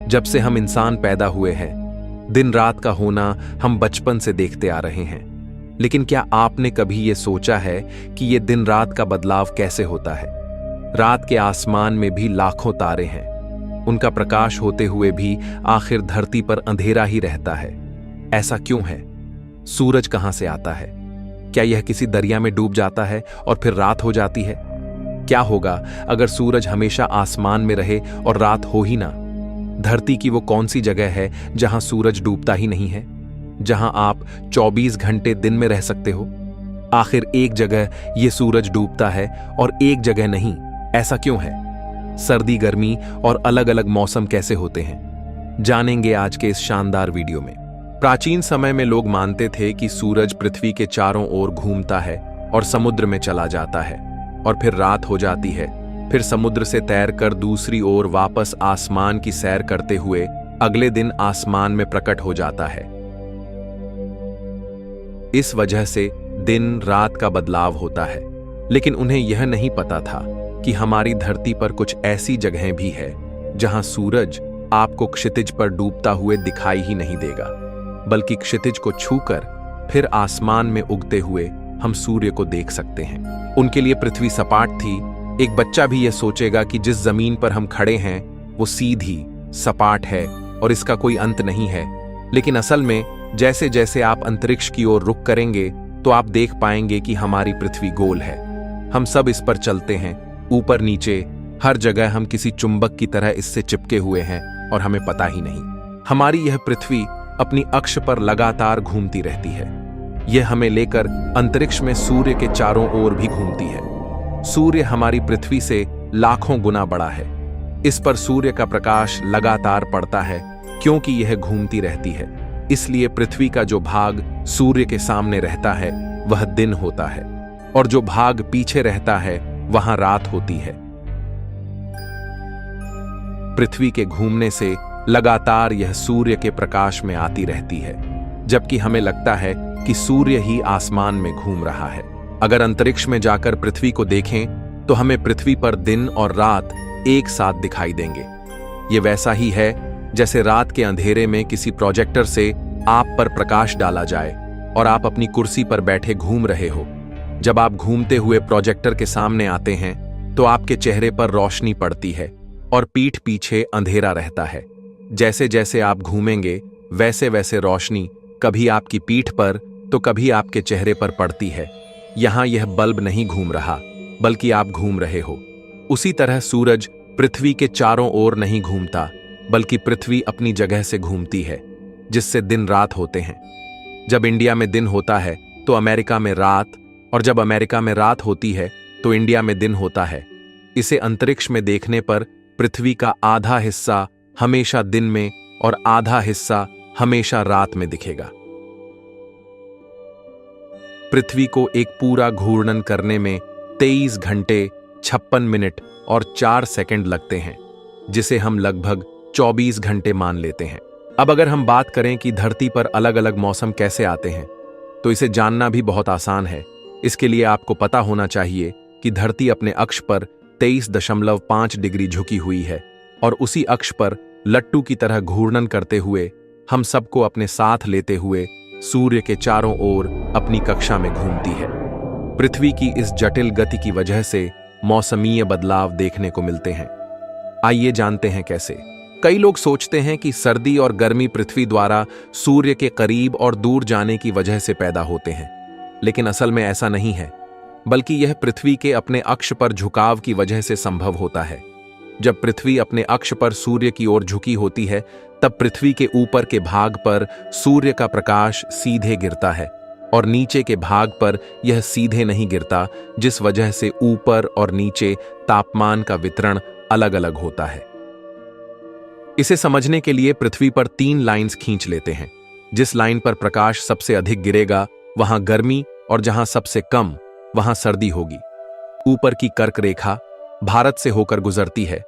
जब से हम इंसान पैदा हुए हैं, दिन रात का होना हम बचपन से देखते आ रहे हैं। लेकिन क्या आपने कभी ये सोचा है कि ये दिन रात का बदलाव कैसे होता है? रात के आसमान में भी लाखों तारे हैं। उनका प्रकाश होते हुए भी आखिर धरती पर अंधेरा ही रहता है। ऐसा क्यों है? सूरज कहां से आता है? क्या यह किसी दरिया में डूब जाता है और फिर रात हो जाती है? क्या होगा अगर सूरज हमेशा आसमान में रहे और रात हो ही ना? धरती की वो कौन सी जगह है जहां सूरज डूबता ही नहीं है, जहां आप 24 घंटे दिन में रह सकते हो? आखिर एक जगह ये सूरज डूबता है और एक जगह नहीं, ऐसा क्यों है? सर्दी गर्मी और अलग अलग मौसम कैसे होते हैं, जानेंगे आज के इस शानदार वीडियो में। प्राचीन समय में लोग मानते थे कि सूरज पृथ्वी के चारों ओर घूमता है और समुद्र में चला जाता है और फिर रात हो जाती है। फिर समुद्र से तैरकर दूसरी ओर वापस आसमान की सैर करते हुए अगले दिन आसमान में प्रकट हो जाता है। इस वजह से दिन रात का बदलाव होता है। लेकिन उन्हें यह नहीं पता था कि हमारी धरती पर कुछ ऐसी जगहें भी है जहां सूरज आपको क्षितिज पर डूबता हुए दिखाई ही नहीं देगा, बल्कि क्षितिज को छूकर फिर आसमान में उगते हुए हम सूर्य को देख सकते हैं। उनके लिए पृथ्वी सपाट थी। एक बच्चा भी यह सोचेगा कि जिस जमीन पर हम खड़े हैं वो सीधी सपाट है और इसका कोई अंत नहीं है। लेकिन असल में जैसे जैसे आप अंतरिक्ष की ओर रुख करेंगे तो आप देख पाएंगे कि हमारी पृथ्वी गोल है। हम सब इस पर चलते हैं, ऊपर नीचे हर जगह हम किसी चुंबक की तरह इससे चिपके हुए हैं और हमें पता ही नहीं। हमारी यह पृथ्वी अपनी अक्ष पर लगातार घूमती रहती है। यह हमें लेकर अंतरिक्ष में सूर्य के चारों ओर भी घूमती है। सूर्य हमारी पृथ्वी से लाखों गुना बड़ा है। इस पर सूर्य का प्रकाश लगातार पड़ता है क्योंकि यह घूमती रहती है। इसलिए पृथ्वी का जो भाग सूर्य के सामने रहता है वह दिन होता है और जो भाग पीछे रहता है वहां रात होती है। पृथ्वी के घूमने से लगातार यह सूर्य के प्रकाश में आती रहती है, जबकि हमें लगता है कि सूर्य ही आसमान में घूम रहा है। अगर अंतरिक्ष में जाकर पृथ्वी को देखें तो हमें पृथ्वी पर दिन और रात एक साथ दिखाई देंगे। ये वैसा ही है जैसे रात के अंधेरे में किसी प्रोजेक्टर से आप पर प्रकाश डाला जाए और आप अपनी कुर्सी पर बैठे घूम रहे हो। जब आप घूमते हुए प्रोजेक्टर के सामने आते हैं तो आपके चेहरे पर रोशनी पड़ती है और पीठ पीछे अंधेरा रहता है। जैसे जैसे आप घूमेंगे वैसे वैसे रोशनी कभी आपकी पीठ पर तो कभी आपके चेहरे पर पड़ती है। यहां यह बल्ब नहीं घूम रहा, बल्कि आप घूम रहे हो। उसी तरह सूरज पृथ्वी के चारों ओर नहीं घूमता, बल्कि पृथ्वी अपनी जगह से घूमती है, जिससे दिन रात होते हैं। जब इंडिया में दिन होता है तो अमेरिका में रात, और जब अमेरिका में रात होती है तो इंडिया में दिन होता है। इसे अंतरिक्ष में देखने पर पृथ्वी का आधा हिस्सा हमेशा दिन में और आधा हिस्सा हमेशा रात में दिखेगा। पृथ्वी को एक पूरा घूर्णन करने में 23 घंटे 56 मिनट और 4 सेकंड लगते हैं, जिसे हम लगभग 24 घंटे मान लेते हैं। अब अगर हम बात करें कि धरती पर अलग अलग मौसम कैसे आते हैं, तो इसे जानना भी बहुत आसान है। इसके लिए आपको पता होना चाहिए कि धरती अपने अक्ष पर 23.5 डिग्री झुकी हुई है और उसी अक्ष पर लट्टू की तरह घूर्णन करते हुए हम सबको अपने साथ लेते हुए सूर्य के चारों ओर अपनी कक्षा में घूमती है। पृथ्वी की इस जटिल गति की वजह से मौसमीय बदलाव देखने को मिलते हैं। आइए जानते हैं कैसे। कई लोग सोचते हैं कि सर्दी और गर्मी पृथ्वी द्वारा सूर्य के करीब और दूर जाने की वजह से पैदा होते हैं, लेकिन असल में ऐसा नहीं है, बल्कि यह पृथ्वी के अपने अक्ष पर झुकाव की वजह से संभव होता है। जब पृथ्वी अपने अक्ष पर सूर्य की ओर झुकी होती है, तब पृथ्वी के ऊपर के भाग पर सूर्य का प्रकाश सीधे गिरता है और नीचे के भाग पर यह सीधे नहीं गिरता, जिस वजह से ऊपर और नीचे तापमान का वितरण अलग अलग होता है। इसे समझने के लिए पृथ्वी पर 3 लाइंस खींच लेते हैं। जिस लाइन पर प्रकाश सबसे अधिक गिरेगा वहां गर्मी और जहां सबसे कम वहां सर्दी होगी। ऊपर की कर्क रेखा भारत से होकर गुजरती है।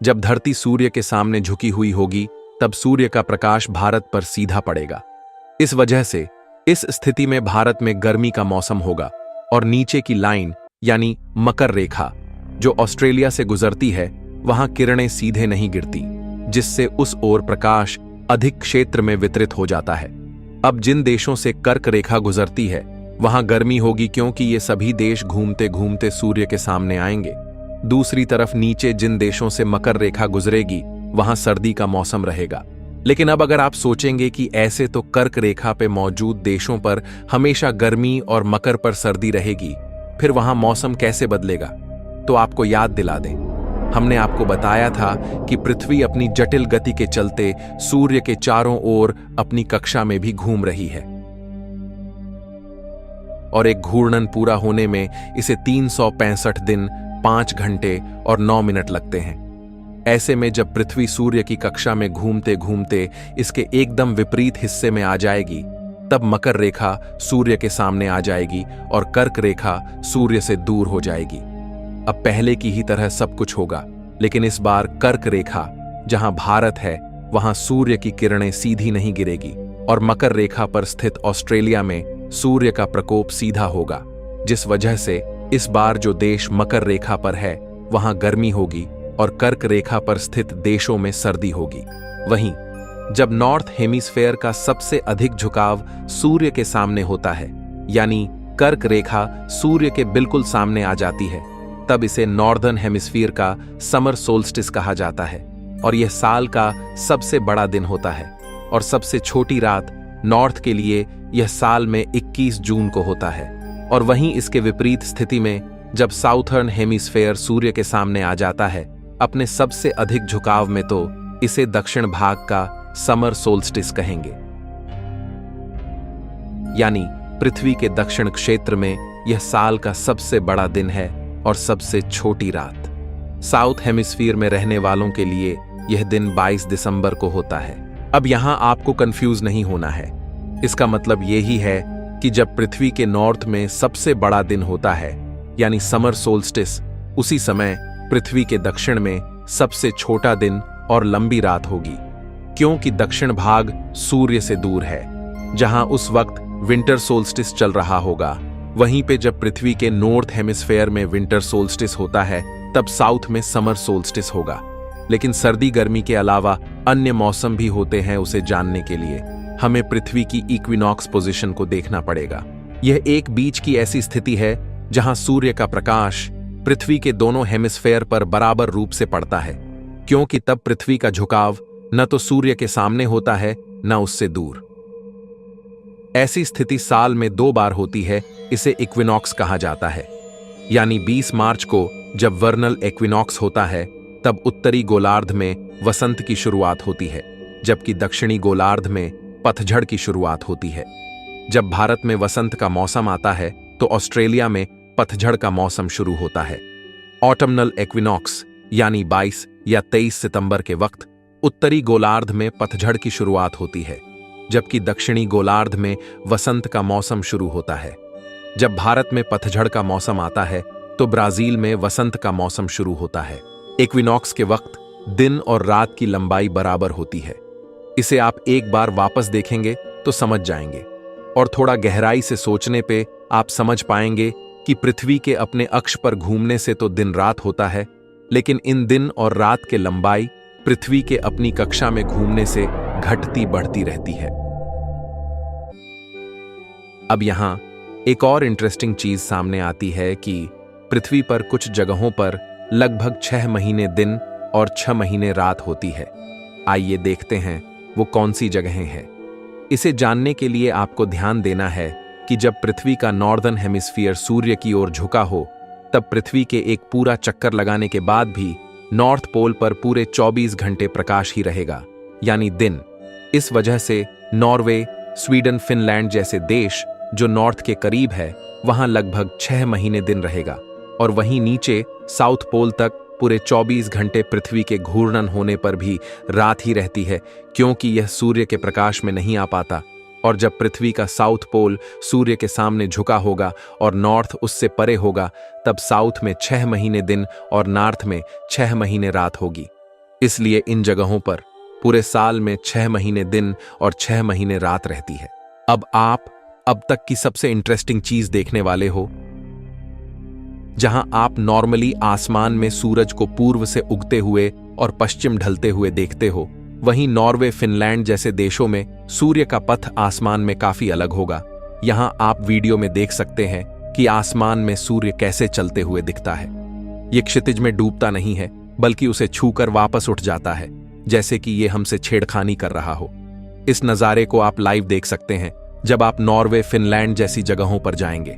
जब धरती सूर्य के सामने झुकी हुई होगी तब सूर्य का प्रकाश भारत पर सीधा पड़ेगा। इस वजह से इस स्थिति में भारत में गर्मी का मौसम होगा और नीचे की लाइन यानी मकर रेखा जो ऑस्ट्रेलिया से गुजरती है वहां किरणें सीधे नहीं गिरती। जिससे उस ओर प्रकाश अधिक क्षेत्र में वितरित हो जाता है। अब जिन देशों से कर्क रेखा गुजरती है वहां गर्मी होगी, क्योंकि ये सभी देश घूमते घूमते सूर्य के सामने आएंगे। दूसरी तरफ नीचे जिन देशों से मकर रेखा गुजरेगी वहां सर्दी का मौसम रहेगा। लेकिन अब अगर आप सोचेंगे कि ऐसे तो कर्क रेखा पे मौजूद देशों पर हमेशा गर्मी और मकर पर सर्दी रहेगी, फिर वहां मौसम कैसे बदलेगा? तो आपको याद दिला दें, हमने आपको बताया था कि पृथ्वी अपनी जटिल गति के चलते सूर्य के चारों ओर अपनी कक्षा में भी घूम रही है और एक घूर्णन पूरा होने में इसे 365 दिन 5 घंटे और 9 मिनट लगते हैं। ऐसे में जब पृथ्वी सूर्य की कक्षा में घूमते घूमते इसके एकदम विपरीत हिस्से में आ जाएगी, तब मकर रेखा सूर्य के सामने आ जाएगी और कर्क रेखा सूर्य से दूर हो जाएगी। अब पहले की ही तरह सब कुछ होगा, लेकिन इस बार कर्क रेखा जहां भारत है वहां सूर्य की किरणें सीधी नहीं गिरेगी और मकर रेखा पर स्थित ऑस्ट्रेलिया में सूर्य का प्रकोप सीधा होगा, जिस वजह से इस बार जो देश मकर रेखा पर है वहां गर्मी होगी और कर्क रेखा पर स्थित देशों में सर्दी होगी। वहीं जब नॉर्थ हेमिस्फेयर का सबसे अधिक झुकाव सूर्य के सामने होता है, यानी कर्क रेखा सूर्य के बिल्कुल सामने आ जाती है, तब इसे नॉर्दर्न हेमिस्फीयर का समर सोल्स्टिस कहा जाता है और यह साल का सबसे बड़ा दिन होता है और सबसे छोटी रात नॉर्थ के लिए यह साल में 21 जून को होता है। और वहीं इसके विपरीत स्थिति में जब साउथर्न हेमिस्फेयर सूर्य के सामने आ जाता है अपने सबसे अधिक झुकाव में, तो इसे दक्षिण भाग का समर सोल्स्टिस कहेंगे, यानी पृथ्वी के दक्षिण क्षेत्र में यह साल का सबसे बड़ा दिन है और सबसे छोटी रात। साउथ हेमिस्फीयर में रहने वालों के लिए यह दिन 22 दिसंबर को होता है। अब यहां आपको कंफ्यूज नहीं होना है, इसका मतलब यही है कि जब पृथ्वी के नॉर्थ में सबसे बड़ा दिन होता है यानी समर सोल्स्टिस, उसी समय पृथ्वी के दक्षिण में सबसे छोटा दिन और लंबी रात होगी, क्योंकि दक्षिण भाग सूर्य से दूर है जहां उस वक्त विंटर सोल्स्टिस चल रहा होगा। वहीं पे जब पृथ्वी के नॉर्थ हेमिस्फेयर में विंटर सोल्स्टिस होता है तब साउथ में समर सोल्स्टिस होगा। लेकिन सर्दी गर्मी के अलावा अन्य मौसम भी होते हैं, उसे जानने के लिए हमें पृथ्वी की इक्विनॉक्स पोजीशन को देखना पड़ेगा। यह एक बीच की ऐसी स्थिति है जहां सूर्य का प्रकाश पृथ्वी के दोनों हेमिस्फेयर पर बराबर रूप से पड़ता है, क्योंकि तब पृथ्वी का झुकाव न तो सूर्य के सामने होता है न उससे दूर। ऐसी स्थिति साल में 2 बार होती है, इसे इक्विनॉक्स कहा जाता है। यानी 20 मार्च को जब वर्नल इक्विनॉक्स होता है तब उत्तरी गोलार्ध में वसंत की शुरुआत होती है, जबकि दक्षिणी गोलार्ध में पतझड़ की शुरुआत होती है। जब भारत में वसंत का मौसम आता है तो ऑस्ट्रेलिया में पतझड़ का मौसम शुरू होता है। ऑटमनल इक्विनॉक्स यानी 22 या 23 सितंबर के वक्त उत्तरी गोलार्ध में पतझड़ की शुरुआत होती है, जबकि दक्षिणी गोलार्ध में वसंत का मौसम शुरू होता है। जब भारत में पतझड़ का मौसम आता है तो ब्राजील में वसंत का मौसम शुरू होता है। इक्विनॉक्स के वक्त दिन और रात की लंबाई बराबर होती है। इसे आप एक बार वापस देखेंगे तो समझ जाएंगे और थोड़ा गहराई से सोचने पे आप समझ पाएंगे कि पृथ्वी के अपने अक्ष पर घूमने से तो दिन रात होता है, लेकिन इन दिन और रात के लंबाई पृथ्वी के अपनी कक्षा में घूमने से घटती बढ़ती रहती है। अब यहां एक और इंटरेस्टिंग चीज सामने आती है कि पृथ्वी पर कुछ जगहों पर लगभग 6 महीने दिन और 6 महीने रात होती है। आइए देखते हैं वो कौन सी जगहें हैं। इसे जानने के लिए आपको ध्यान देना है कि जब पृथ्वी का नॉर्दर्न हेमिस्फीयर सूर्य की ओर झुका हो, तब पृथ्वी के एक पूरा चक्कर लगाने के बाद भी नॉर्थ पोल पर पूरे 24 घंटे प्रकाश ही रहेगा, यानी दिन। इस वजह से नॉर्वे, स्वीडन, फिनलैंड जैसे देश जो नॉर्थ के करीब है वहां लगभग 6 महीने दिन रहेगा और वहीं नीचे साउथ पोल तक पूरे 24 घंटे पृथ्वी के घूर्णन होने पर भी रात ही रहती है, क्योंकि यह सूर्य के प्रकाश में नहीं आ पाता। और जब पृथ्वी का साउथ पोल सूर्य के सामने झुका होगा और नॉर्थ उससे परे होगा, तब साउथ में 6 महीने दिन और नॉर्थ में 6 महीने रात होगी। इसलिए इन जगहों पर पूरे साल में 6 महीने दिन और 6 महीने रात रहती है। अब आप अब तक की सबसे इंटरेस्टिंग चीज देखने वाले हो। जहां आप नॉर्मली आसमान में सूरज को पूर्व से उगते हुए और पश्चिम ढलते हुए देखते हो, वहीं नॉर्वे, फिनलैंड जैसे देशों में सूर्य का पथ आसमान में काफी अलग होगा। यहां आप वीडियो में देख सकते हैं कि आसमान में सूर्य कैसे चलते हुए दिखता है। ये क्षितिज में डूबता नहीं है, बल्कि उसे छूकर वापस उठ जाता है, जैसे कि ये हमसे छेड़खानी कर रहा हो। इस नज़ारे को आप लाइव देख सकते हैं जब आप नॉर्वे, फिनलैंड जैसी जगहों पर जाएंगे।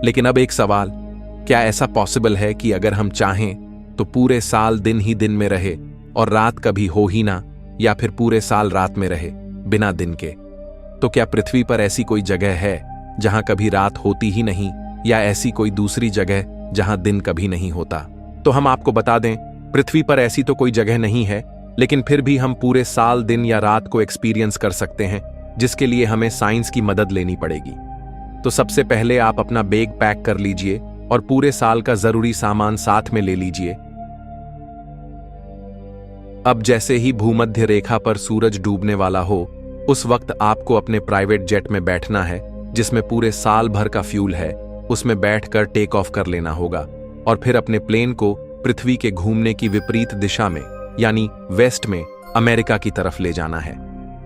लेकिन अब एक सवाल, क्या ऐसा पॉसिबल है कि अगर हम चाहें तो पूरे साल दिन ही दिन में रहे और रात कभी हो ही ना, या फिर पूरे साल रात में रहे बिना दिन के? तो क्या पृथ्वी पर ऐसी कोई जगह है जहां कभी रात होती ही नहीं, या ऐसी कोई दूसरी जगह जहां दिन कभी नहीं होता? तो हम आपको बता दें, पृथ्वी पर ऐसी तो कोई जगह नहीं है, लेकिन फिर भी हम पूरे साल दिन या रात को एक्सपीरियंस कर सकते हैं, जिसके लिए हमें साइंस की मदद लेनी पड़ेगी। तो सबसे पहले आप अपना बैग पैक कर लीजिए और पूरे साल का जरूरी सामान साथ में ले लीजिए। अब जैसे ही भूमध्य रेखा पर सूरज डूबने वाला हो, उस वक्त आपको अपने प्राइवेट जेट में बैठना है, जिसमें पूरे साल भर का फ्यूल है। उसमें बैठकर टेक ऑफ कर लेना होगा और फिर अपने प्लेन को पृथ्वी के घूमने की विपरीत दिशा में, यानी वेस्ट में, अमेरिका की तरफ ले जाना है।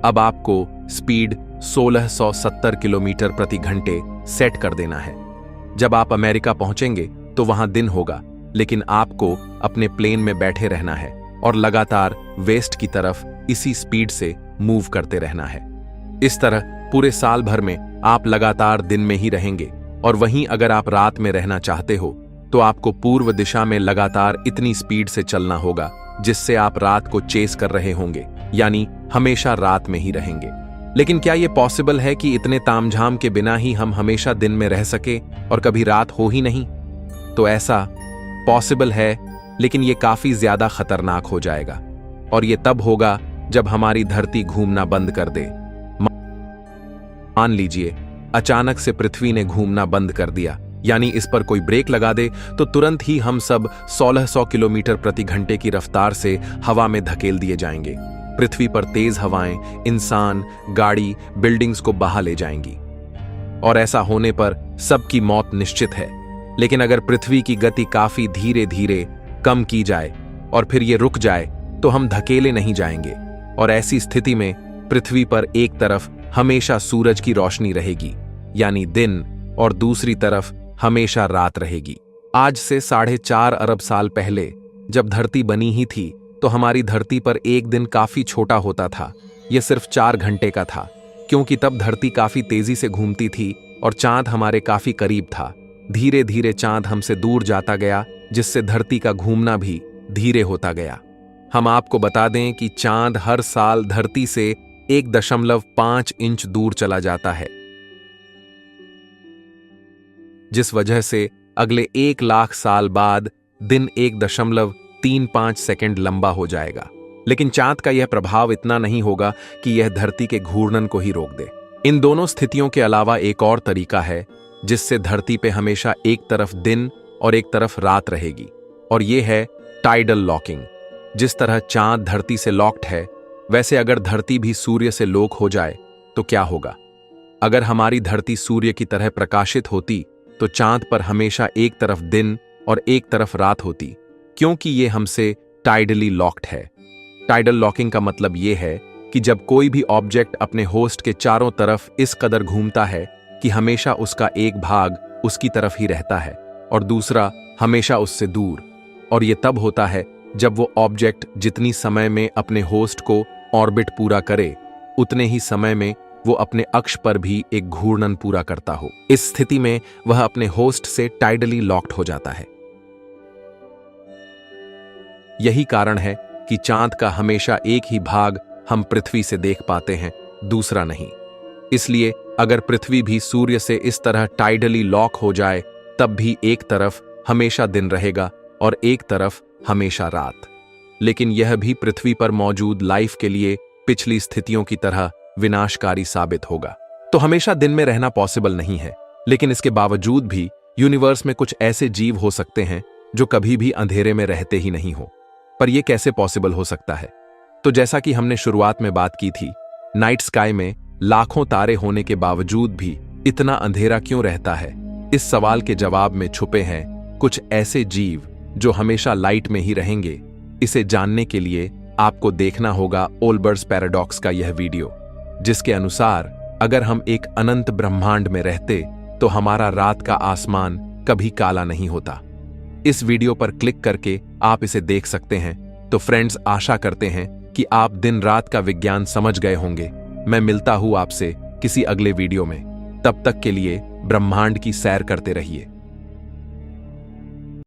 अब आपको स्पीड 1670 किलोमीटर प्रति घंटे सेट कर देना है। जब आप अमेरिका पहुंचेंगे तो वहां दिन होगा, लेकिन आपको अपने प्लेन में बैठे रहना है और लगातार वेस्ट की तरफ इसी स्पीड से मूव करते रहना है। इस तरह पूरे साल भर में आप लगातार दिन में ही रहेंगे, और वहीं अगर आप रात में रहना चाहते हो तो आपको पूर्व दिशा में लगातार इतनी स्पीड से चलना होगा जिससे आप रात को चेस कर रहे होंगे, यानी हमेशा रात में ही रहेंगे। लेकिन क्या यह पॉसिबल है कि इतने तामझाम के बिना ही हम हमेशा दिन में रह सके और कभी रात हो ही नहीं? तो ऐसा पॉसिबल है, लेकिन यह काफी ज्यादा खतरनाक हो जाएगा, और यह तब होगा जब हमारी धरती घूमना बंद कर दे। मान लीजिए अचानक से पृथ्वी ने घूमना बंद कर दिया, यानी इस पर कोई ब्रेक लगा दे, तो तुरंत ही हम सब 1600 किलोमीटर प्रति घंटे की रफ्तार से हवा में धकेल दिए जाएंगे। पृथ्वी पर तेज हवाएं इंसान, गाड़ी, बिल्डिंग्स को बहा ले जाएंगी, और ऐसा होने पर सबकी मौत निश्चित है। लेकिन अगर पृथ्वी की गति काफी धीरे धीरे कम की जाए और फिर ये रुक जाए, तो हम धकेले नहीं जाएंगे, और ऐसी स्थिति में पृथ्वी पर एक तरफ हमेशा सूरज की रोशनी रहेगी, यानी दिन, और दूसरी तरफ हमेशा रात रहेगी। आज से 4.5 अरब साल पहले जब धरती बनी ही थी, तो हमारी धरती पर एक दिन काफी छोटा होता था। यह सिर्फ 4 घंटे का था, क्योंकि तब धरती काफी तेजी से घूमती थी और चांद हमारे काफी करीब था। धीरे धीरे चांद हमसे दूर जाता गया, जिससे धरती का घूमना भी धीरे होता गया। हम आपको बता दें कि चांद हर साल धरती से 1.5 इंच दूर चला जाता है, जिस वजह से अगले 1 लाख साल बाद दिन 1.35 सेकंड लंबा हो जाएगा। लेकिन चांद का यह प्रभाव इतना नहीं होगा कि यह धरती के घूर्णन को ही रोक दे। इन दोनों स्थितियों के अलावा एक और तरीका है जिससे धरती पे हमेशा एक तरफ दिन और एक तरफ रात रहेगी, और यह है टाइडल लॉकिंग। जिस तरह चांद धरती से लॉक्ड है, वैसे अगर धरती भी सूर्य से लॉक हो जाए तो क्या होगा? अगर हमारी धरती सूर्य की तरह प्रकाशित होती तो चांद पर हमेशा एक तरफ दिन और एक तरफ रात होती, क्योंकि ये हमसे टाइडली लॉक्ड है। टाइडल लॉकिंग का मतलब यह है कि जब कोई भी ऑब्जेक्ट अपने होस्ट के चारों तरफ इस कदर घूमता है कि हमेशा उसका एक भाग उसकी तरफ ही रहता है और दूसरा हमेशा उससे दूर, और ये तब होता है जब वो ऑब्जेक्ट जितनी समय में अपने होस्ट को ऑर्बिट पूरा करे, उतने ही समय में वो अपने अक्ष पर भी एक घूर्णन पूरा करता हो। इस स्थिति में वह अपने होस्ट से टाइडली लॉक्ड हो जाता है। यही कारण है कि चांद का हमेशा एक ही भाग हम पृथ्वी से देख पाते हैं, दूसरा नहीं। इसलिए अगर पृथ्वी भी सूर्य से इस तरह टाइडली लॉक हो जाए, तब भी एक तरफ हमेशा दिन रहेगा और एक तरफ हमेशा रात। लेकिन यह भी पृथ्वी पर मौजूद लाइफ के लिए पिछली स्थितियों की तरह विनाशकारी साबित होगा। तो हमेशा दिन में रहना पॉसिबल नहीं है, लेकिन इसके बावजूद भी यूनिवर्स में कुछ ऐसे जीव हो सकते हैं जो कभी भी अंधेरे में रहते ही नहीं हो। पर यह कैसे पॉसिबल हो सकता है? तो जैसा कि हमने शुरुआत में बात की थी, नाइट स्काई में लाखों तारे होने के बावजूद भी इतना अंधेरा क्यों रहता है? इस सवाल के जवाब में छुपे हैं कुछ ऐसे जीव जो हमेशा लाइट में ही रहेंगे। इसे जानने के लिए आपको देखना होगा ओल्बर्स पैराडॉक्स का यह वीडियो, जिसके अनुसार अगर हम एक अनंत ब्रह्मांड में रहते तो हमारा रात का आसमान कभी काला नहीं होता। इस वीडियो पर क्लिक करके आप इसे देख सकते हैं। तो फ्रेंड्स, आशा करते हैं कि आप दिन रात का विज्ञान समझ गए होंगे। मैं मिलता हूं आपसे किसी अगले वीडियो में। तब तक के लिए ब्रह्मांड की सैर करते रहिए।